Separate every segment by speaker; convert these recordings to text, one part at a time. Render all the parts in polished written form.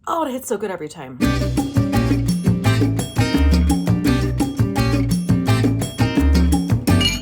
Speaker 1: Oh, it hits so good every time.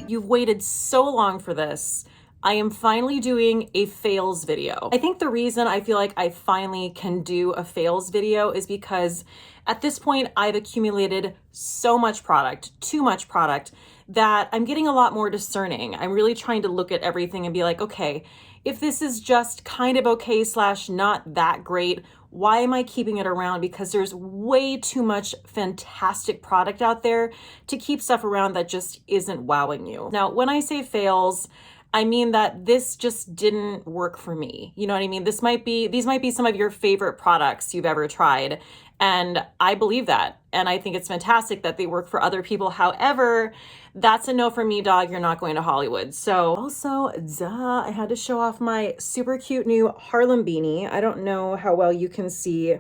Speaker 1: You've waited so long for this. I am finally doing a fails video. I think the reason I feel like I finally can do a fails video is because at this point I've accumulated so much product, too much product, that I'm getting a lot more discerning. I'm really trying to look at everything and be like, okay, if this is just kind of okay / not that great, why am I keeping it around? Because there's way too much fantastic product out there to keep stuff around that just isn't wowing you. Now, when I say fails, I mean that this just didn't work for me. You know what I mean? These might be some of your favorite products you've ever tried. And I believe that. And I think it's fantastic that they work for other people. However, that's a no for me, dog. You're not going to Hollywood. So also, I had to show off my super cute new Harlem beanie. I don't know how well you can see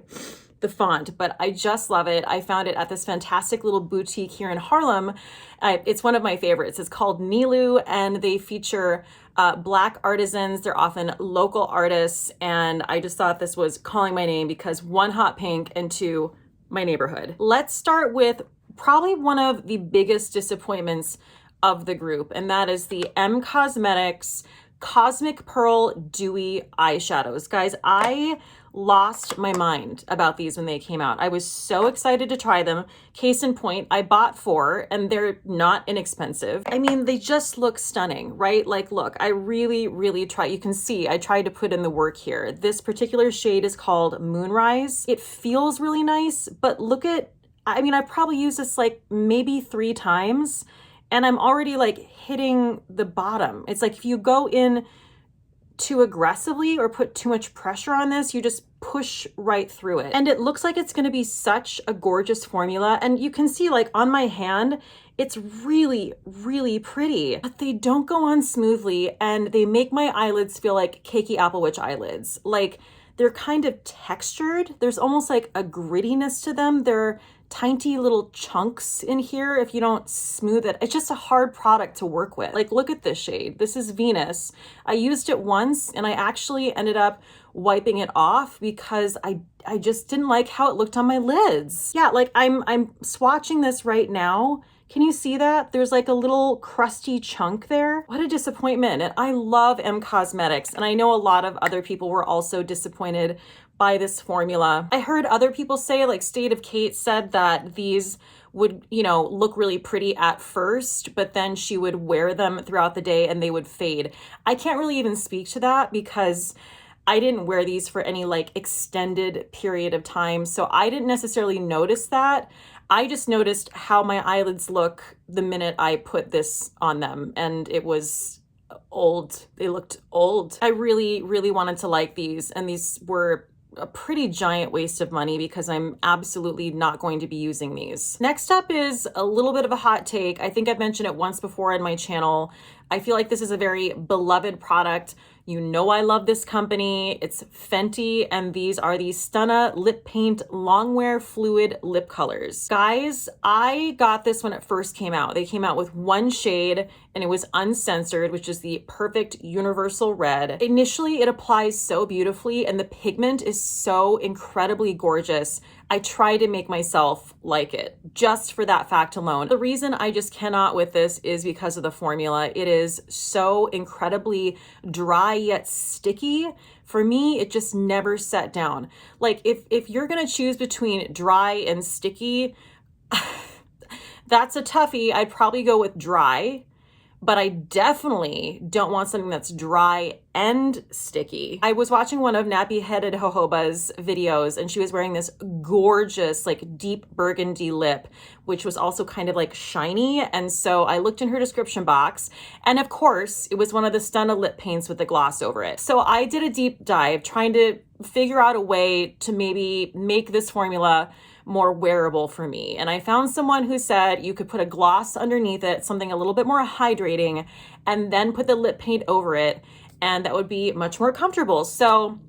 Speaker 1: the font, but I just love it. I found it at this fantastic little boutique here in Harlem. It's one of my favorites. It's called Nilu, and they feature Black artisans. They're often local artists, and I just thought this was calling my name because one, hot pink, and two, my neighborhood. Let's start with probably one of the biggest disappointments of the group, and that is the M Cosmetics Cosmic Pearl Dewy Eyeshadows. Guys, I lost my mind about these when they came out. I was so excited to try them. Case in point, I bought 4 and they're not inexpensive. I mean, they just look stunning, right? Like, look, I really try. You can see I tried to put in the work here. This particular shade is called Moonrise. It feels really nice, but look at, I mean, I probably used this like maybe 3 times and I'm already like hitting the bottom. It's like if you go in too aggressively or put too much pressure on this, you just push right through it. And it looks like it's gonna be such a gorgeous formula. And you can see like on my hand, it's really pretty, but they don't go on smoothly and they make my eyelids feel like cakey apple witch eyelids. Like they're kind of textured. There's almost like a grittiness to them. They're tiny little chunks in here if you don't smooth it. It's just a hard product to work with. Like, look at this shade. This is Venus. I used it once and I actually ended up wiping it off because I just didn't like how it looked on my lids. Yeah, like I'm swatching this right now. Can you see that? There's like a little crusty chunk there. What a disappointment. And I love M Cosmetics. And I know a lot of other people were also disappointed by this formula. I heard other people say, like State of Cate said that these would, you know, look really pretty at first, but then she would wear them throughout the day and they would fade. I can't really even speak to that because I didn't wear these for any like extended period of time. So I didn't necessarily notice that. I just noticed how my eyelids look the minute I put this on them, and it was old. They looked old. I really wanted to like these, and these were a pretty giant waste of money because I'm absolutely not going to be using these. Next up is a little bit of a hot take. I think I've mentioned it once before on my channel. I feel like this is a very beloved product. You know I love this company. It's Fenty, and these are the Stunna Lip Paint Longwear Fluid Lip Colors. Guys, I got this when it first came out. They came out with one shade, and it was uncensored, which is the perfect universal red. Initially, it applies so beautifully, and the pigment is so incredibly gorgeous. I try to make myself like it just for that fact alone. The reason I just cannot with this is because of the formula. It is so incredibly dry yet sticky. For me, it just never set down. Like if you're gonna choose between dry and sticky, that's a toughie. I'd probably go with dry, but I definitely don't want something that's dry and sticky. I was watching one of Nappy Headed Jojoba's videos, and she was wearing this gorgeous, like deep burgundy lip, which was also kind of like shiny. And so I looked in her description box, and of course it was one of the Stunna lip paints with the gloss over it. So I did a deep dive trying to figure out a way to maybe make this formula more wearable for me. And I found someone who said you could put a gloss underneath it, something a little bit more hydrating, and then put the lip paint over it, and that would be much more comfortable. So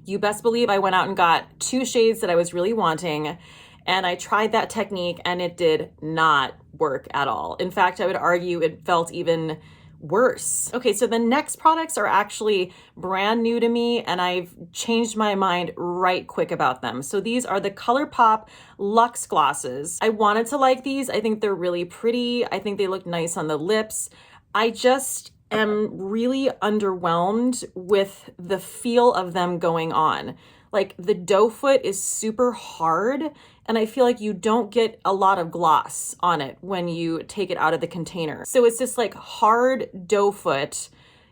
Speaker 1: you best believe I went out and got 2 shades that I was really wanting, and I tried that technique and it did not work at all. In fact, I would argue it felt even worse. Okay, so the next products are actually brand new to me and I've changed my mind right quick about them. So these are the Colourpop Luxe Glosses. I wanted to like these. I think they're really pretty. I think they look nice on the lips. I just am really underwhelmed with the feel of them going on. Like the doe foot is super hard and I feel like you don't get a lot of gloss on it when you take it out of the container. So it's this like hard doe foot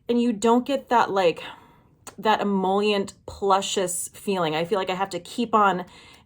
Speaker 1: and you don't get that like that emollient plushious feeling. I feel like I have to keep on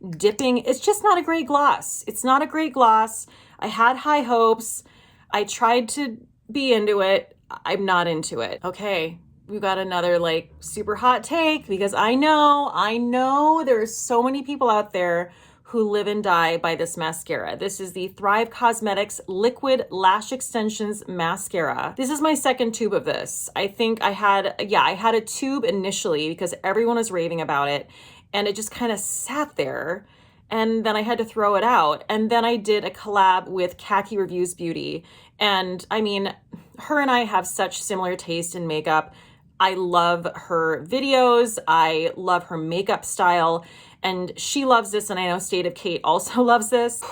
Speaker 1: dipping. It's just not a great gloss. It's not a great gloss. I had high hopes. I tried to be into it. I'm not into it. Okay. We've got another like super hot take because I know there are so many people out there who live and die by this mascara. This is the Thrive Cosmetics Liquid Lash Extensions Mascara. This is my second tube of this. I think I had a tube initially because everyone was raving about it and it just kind of sat there and then I had to throw it out. And then I did a collab with Cate Reviews Beauty. And I mean, her and I have such similar taste in makeup. I love her videos. I love her makeup style and she loves this. And I know State of Cate also loves this.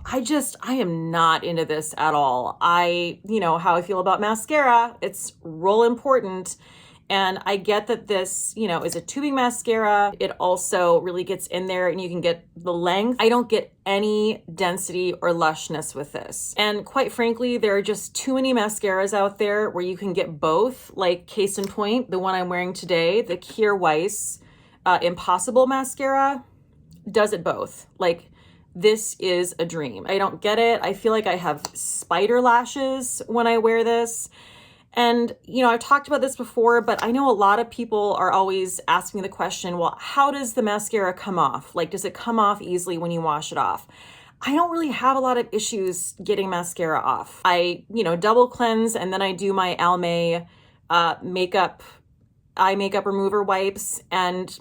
Speaker 1: I am not into this at all. You know how I feel about mascara. It's real important. And I get that this, you know, is a tubing mascara. It also really gets in there and you can get the length. I don't get any density or lushness with this. And quite frankly, there are just too many mascaras out there where you can get both. Like case in point, the one I'm wearing today, the Kier Weiss Impossible Mascara does it both. Like this is a dream. I don't get it. I feel like I have spider lashes when I wear this. And, you know, I've talked about this before, but I know a lot of people are always asking the question, well, how does the mascara come off? Like, does it come off easily when you wash it off? I don't really have a lot of issues getting mascara off. I, you know, double cleanse and then I do my Almay eye makeup remover wipes and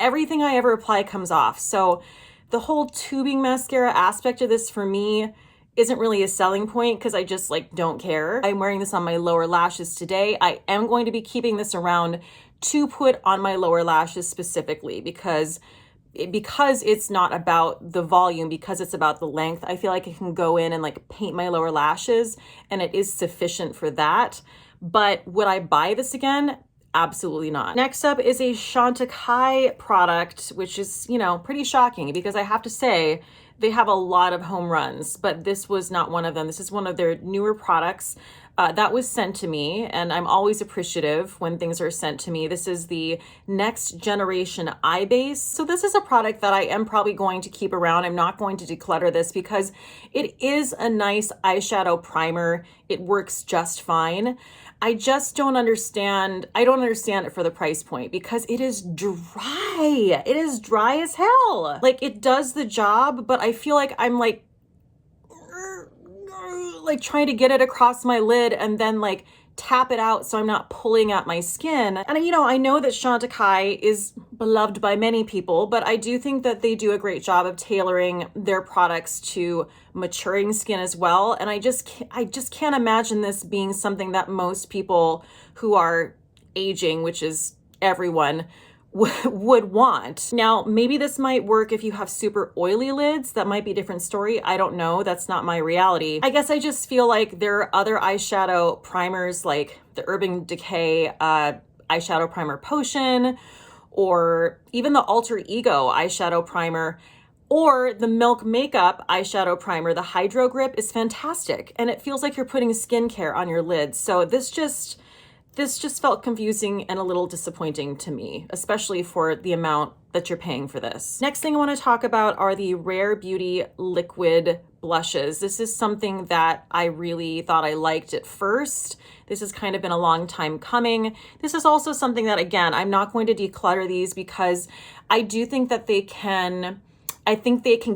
Speaker 1: everything I ever apply comes off. So the whole tubing mascara aspect of this for me isn't really a selling point because I just like don't care. I'm wearing this on my lower lashes today. I am going to be keeping this around to put on my lower lashes specifically because it's not about the volume, because it's about the length. I feel like I can go in and like paint my lower lashes and it is sufficient for that. But would I buy this again? Absolutely not. Next up is a Chantecaille product, which is, you know, pretty shocking because I have to say, they have a lot of home runs, but this was not one of them. This is one of their newer products that was sent to me, and I'm always appreciative when things are sent to me. This is the Next Generation Eye Base. So this is a product that I am probably going to keep around. I'm not going to declutter this because it is a nice eyeshadow primer. It works just fine. I just don't understand. I don't understand it for the price point because it is dry. It is dry as hell. Like it does the job, but I feel like I'm like trying to get it across my lid and then like tap it out so I'm not pulling at my skin. And you know, I know that Chantecaille is beloved by many people, but I do think that they do a great job of tailoring their products to maturing skin as well. And I just can't imagine this being something that most people who are aging, which is everyone, would want. Now, maybe this might work if you have super oily lids. That might be a different story. I don't know. That's not my reality. I guess I just feel like there are other eyeshadow primers like the Urban Decay eyeshadow primer potion, or even the Alter Ego eyeshadow primer, or the Milk Makeup eyeshadow primer. The Hydro Grip is fantastic and it feels like you're putting skincare on your lids. So this just felt confusing and a little disappointing to me, especially for the amount that you're paying for this. Next thing I want to talk about are the Rare Beauty liquid blushes. This is something that I really thought I liked at first. This has kind of been a long time coming. This is also something that, again, I'm not going to declutter these because I do think that they can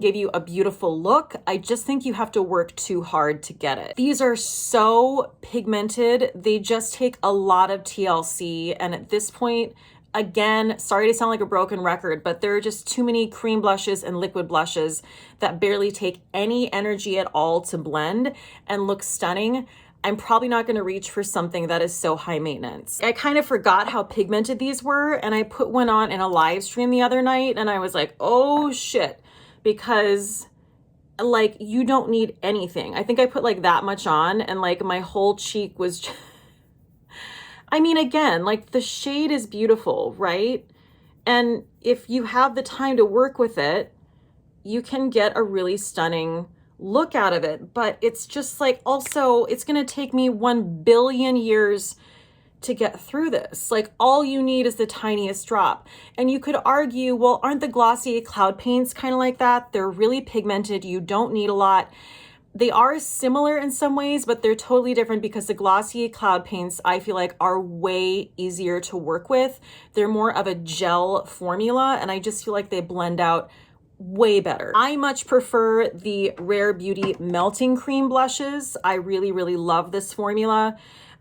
Speaker 1: give you a beautiful look. I just think you have to work too hard to get it. These are so pigmented. They just take a lot of TLC. And at this point, again, sorry to sound like a broken record, but there are just too many cream blushes and liquid blushes that barely take any energy at all to blend and look stunning. I'm probably not going to reach for something that is so high maintenance. I kind of forgot how pigmented these were, and I put one on in a live stream the other night, and I was like, oh shit, because like you don't need anything. I think I put like that much on, and like my whole cheek was just... I mean, again, like the shade is beautiful, right? And if you have the time to work with it, you can get a really stunning look out of it. But it's just like, also, it's going to take me 1 billion years to get through this. Like, all you need is the tiniest drop. And you could argue, well, aren't the Glossier cloud paints kind of like that? They're really pigmented. You don't need a lot. They are similar in some ways, but they're totally different because the Glossier cloud paints, I feel like, are way easier to work with. They're more of a gel formula, and I just feel like they blend out way better. I much prefer the Rare Beauty Melting Cream blushes. I really, really love this formula.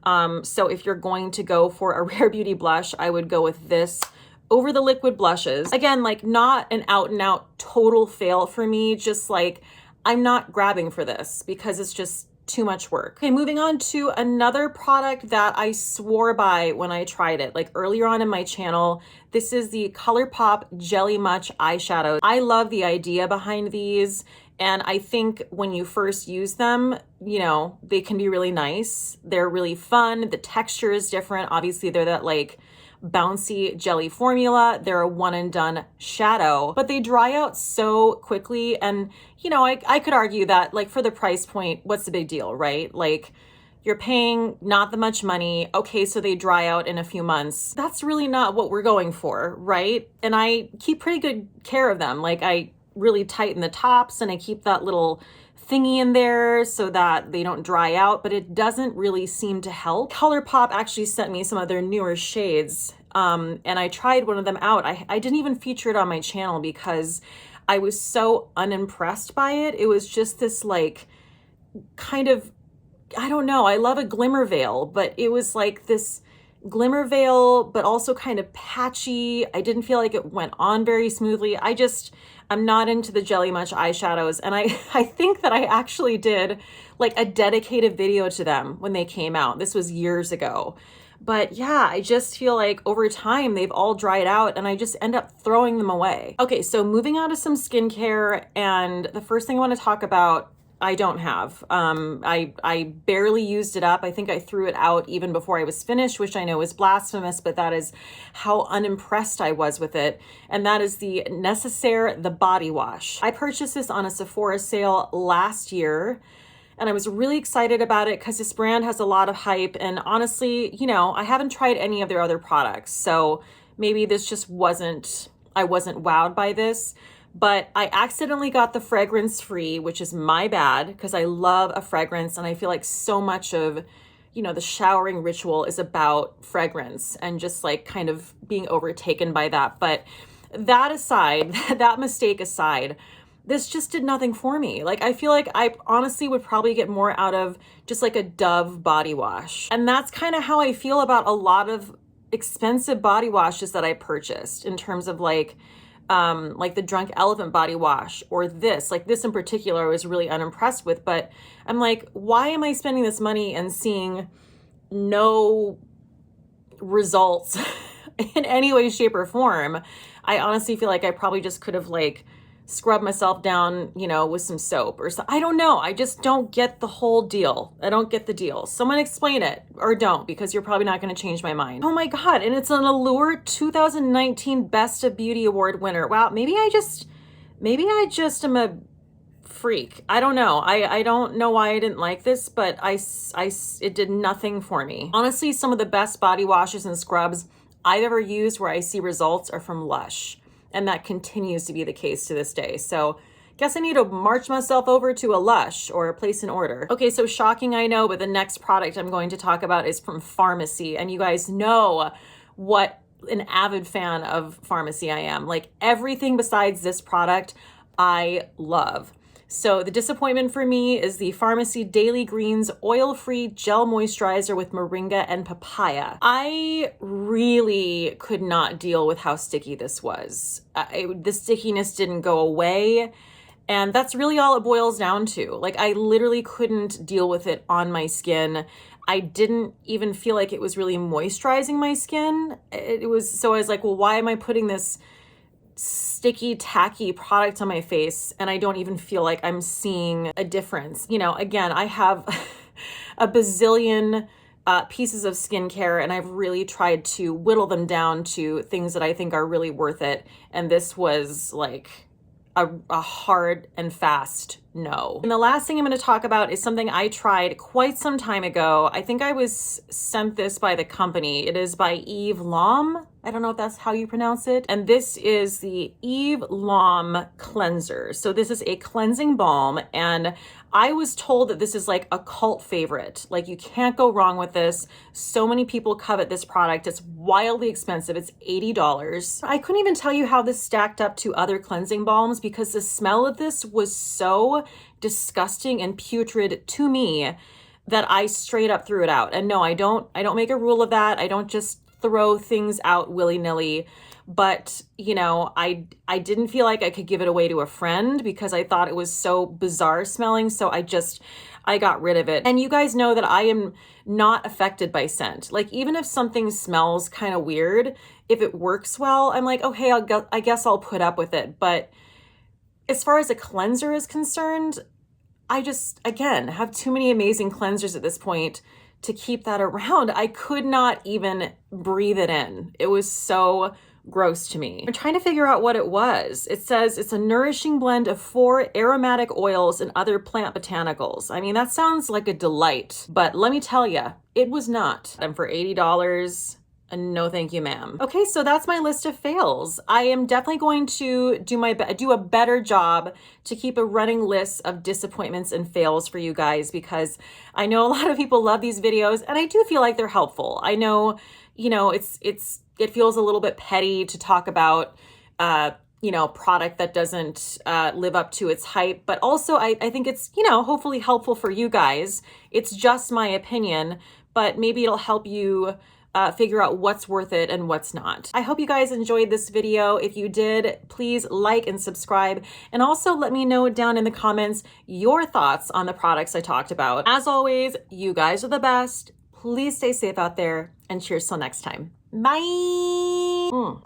Speaker 1: So if you're going to go for a Rare Beauty blush, I would go with this over the liquid blushes. Again, like not an out and out total fail for me, just like I'm not grabbing for this because it's just too much work. Okay, moving on to another product that I swore by when I tried it, like earlier on in my channel. This is the Colourpop Jelly Much eyeshadow. I love the idea behind these, and I think when you first use them, you know, they can be really nice. They're really fun. The texture is different. Obviously, they're that like bouncy jelly formula. They're a one and done shadow, but they dry out so quickly. And, you know, I could argue that like for the price point, what's the big deal, right? Like you're paying not that much money. Okay, so they dry out in a few months. That's really not what we're going for, right? And I keep pretty good care of them. Like I really tighten the tops and I keep that little thingy in there so that they don't dry out, but it doesn't really seem to help. Colourpop actually sent me some of their newer shades, and I tried one of them out. I didn't even feature it on my channel because I was so unimpressed by it. It was just this like kind of, I don't know, I love a glimmer veil, but it was like this glimmer veil, but also kind of patchy. I didn't feel like it went on very smoothly. I'm not into the Jelly Much eyeshadows. And I think that I actually did like a dedicated video to them when they came out. This was years ago. But yeah, I just feel like over time they've all dried out and I just end up throwing them away. Okay, so moving on to some skincare, and the first thing I want to talk about, I don't have. I barely used it up. I think I threw it out even before I was finished, which I know is blasphemous, but that is how unimpressed I was with it. And that is the Necessaire The Body Wash. I purchased this on a Sephora sale last year, and I was really excited about it because this brand has a lot of hype. And honestly, you know, I haven't tried any of their other products, so maybe this just I wasn't wowed by this. But I accidentally got the fragrance free, which is my bad because I love a fragrance and I feel like so much of, you know, the showering ritual is about fragrance and just like kind of being overtaken by that. But that aside, that mistake aside, this just did nothing for me. Like, I feel like I honestly would probably get more out of just like a Dove body wash. And that's kind of how I feel about a lot of expensive body washes that I purchased in terms of like the Drunk Elephant body wash, or this in particular I was really unimpressed with. But I'm like, why am I spending this money and seeing no results in any way, shape, or form? I honestly feel like I probably just could have like scrubbed myself down, you know, with some soap or something. I don't know. I just don't get the whole deal. I don't get the deal. Someone explain it, or don't, because you're probably not going to change my mind. Oh my God. And it's an Allure 2019 Best of Beauty Award winner. Wow. Maybe I just am a freak. I don't know. I don't know why I didn't like this, but it did nothing for me. Honestly, some of the best body washes and scrubs I've ever used where I see results are from Lush. And that continues to be the case to this day. So guess I need to march myself over to a Lush or place an order. Okay, so shocking, I know, but the next product I'm going to talk about is from Pharmacy. And you guys know what an avid fan of Pharmacy I am. Like everything besides this product, I love. So the disappointment for me is the Pharmacy Daily Greens Oil-Free Gel Moisturizer with Moringa and Papaya. I really could not deal with how sticky this was. The stickiness didn't go away. And that's really all it boils down to. Like, I literally couldn't deal with it on my skin. I didn't even feel like it was really moisturizing my skin. So I was like, well, why am I putting this sticky, tacky product on my face and I don't even feel like I'm seeing a difference? You know, again, I have a bazillion pieces of skincare, and I've really tried to whittle them down to things that I think are really worth it. And this was like a hard and fast no. And the last thing I'm going to talk about is something I tried quite some time ago. I think I was sent this by the company. It is by Eve Lom. I don't know if that's how you pronounce it. And this is the Eve Lom cleanser. So this is a cleansing balm, and I was told that this is like a cult favorite. Like, you can't go wrong with this. So many people covet this product. It's wildly expensive. It's $80. I couldn't even tell you how this stacked up to other cleansing balms because the smell of this was so disgusting and putrid to me that I straight up threw it out. And no, I don't make a rule of that. I don't just throw things out willy-nilly. But, you know, I didn't feel like I could give it away to a friend because I thought it was so bizarre smelling. So I got rid of it. And you guys know that I am not affected by scent. Like, even if something smells kind of weird, if it works well, I'm like, okay, I guess I'll put up with it. But as far as a cleanser is concerned, I just, again, have too many amazing cleansers at this point to keep that around. I could not even breathe it in. It was so gross to me. I'm trying to figure out what it was. It says it's a nourishing blend of 4 aromatic oils and other plant botanicals. I mean, that sounds like a delight, but let me tell you, it was not. And for $80, no thank you, ma'am. Okay, so that's my list of fails. I am definitely going to do a better job to keep a running list of disappointments and fails for you guys, because I know a lot of people love these videos and I do feel like they're helpful. I know, you know, it feels a little bit petty to talk about you know, product that doesn't live up to its hype, but also I think it's, you know, hopefully helpful for you guys. It's just my opinion, but maybe it'll help you figure out what's worth it and what's not. I hope you guys enjoyed this video. If you did, please like and subscribe, and also let me know down in the comments your thoughts on the products I talked about. As always, you guys are the best. Please stay safe out there, and cheers till next time. Bye.